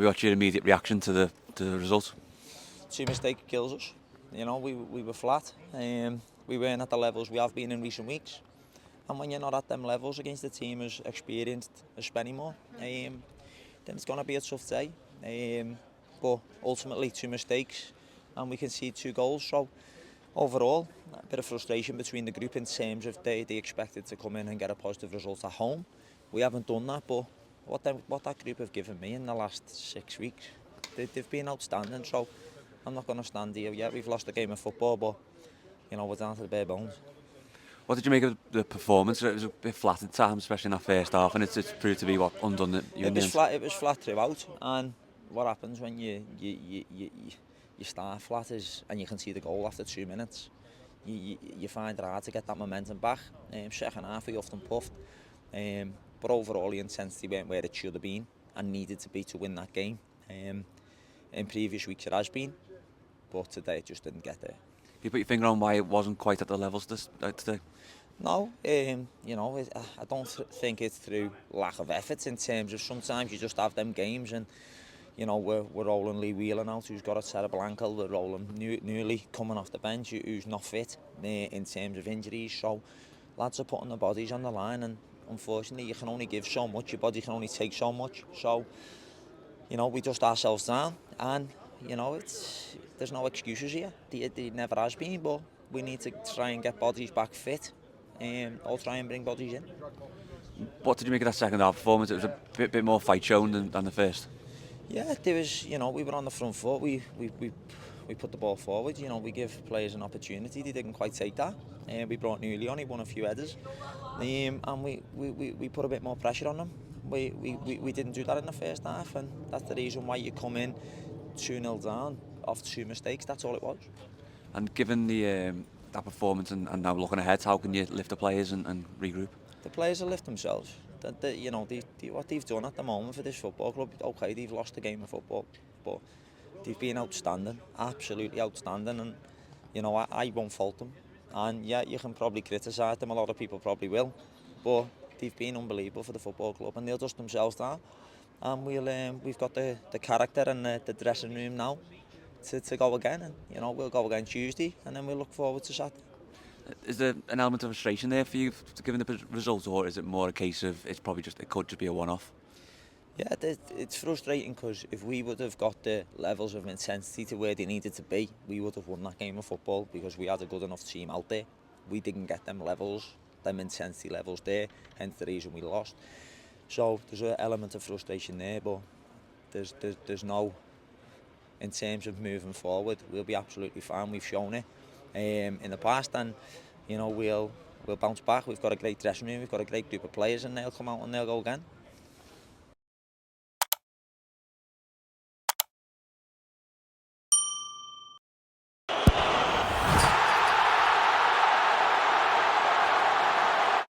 What's your immediate reaction to the result? Two mistake kills us. You know, we were flat. We weren't at the levels we have been in recent weeks. And when you're not at them levels against a team as experienced as Spennymoor, then it's going to be a tough day. But ultimately, two mistakes, and we can see two goals. So overall, a bit of frustration between the group in terms of they expected to come in and get a positive result at home. We haven't done that, but what that group have given me in the last 6 weeks, they've been outstanding. So I'm not going to stand here. Yeah, we've lost a game of football, but you know, we're down to the bare bones. What did you make of the performance? It was a bit flat at times, especially in that first half, and it's proved to be what undone you in the end. It was flat throughout, and what happens when you start flat is, and you can see the goal after 2 minutes. You find it hard to get that momentum back. Second half we often puffed, but overall the intensity went where it should have been and needed to be to win that game. In previous weeks it has been, but today it just didn't get there. Can you put your finger on why it wasn't quite at the levels today? No, you know, I don't think it's through lack of effort in terms of sometimes you just have them games and, you know, we're rolling Lee Whelan out who's got a terrible ankle, we're rolling newly coming off the bench who's not fit in terms of injuries, so lads are putting their bodies on the line and unfortunately you can only give so much, your body can only take so much, so, you know, we dust ourselves down and, you know, there's no excuses here, there never has been, but we need to try and get bodies back fit. I'll try and bring bodies in. What did you make of that second half performance? It was a bit more fight shown than the first. Yeah, there was, you know, we were on the front foot. We put the ball forward. You know, we give players an opportunity. They didn't quite take that. We brought Newley on. He won a few headers, and we put a bit more pressure on them. We didn't do that in the first half, and that's the reason why you come in 2-0 down off two mistakes. That's all it was. And given the that performance and now looking ahead, how can you lift the players and regroup? The players will lift themselves. You know, what they've done at the moment for this football club, okay, they've lost a game of football, but they've been outstanding, absolutely outstanding, and you know, I won't fault them. And yeah, you can probably criticise them, a lot of people probably will, but they've been unbelievable for the football club and they'll dust themselves down. And we've got the character and the dressing room now to go again, and you know, we'll go again Tuesday and then we'll look forward to Saturday. Is there an element of frustration there for you given the results, or is it more a case of it could just be a one-off? Yeah, it's frustrating because if we would have got the levels of intensity to where they needed to be, we would have won that game of football because we had a good enough team out there. We didn't get them levels, them intensity levels there, hence the reason we lost. So there's an element of frustration there, but there's no, in terms of moving forward, we'll be absolutely fine. We've shown it in the past, and you know we'll bounce back. We've got a great dressing room, we've got a great group of players, and they'll come out and they'll go again.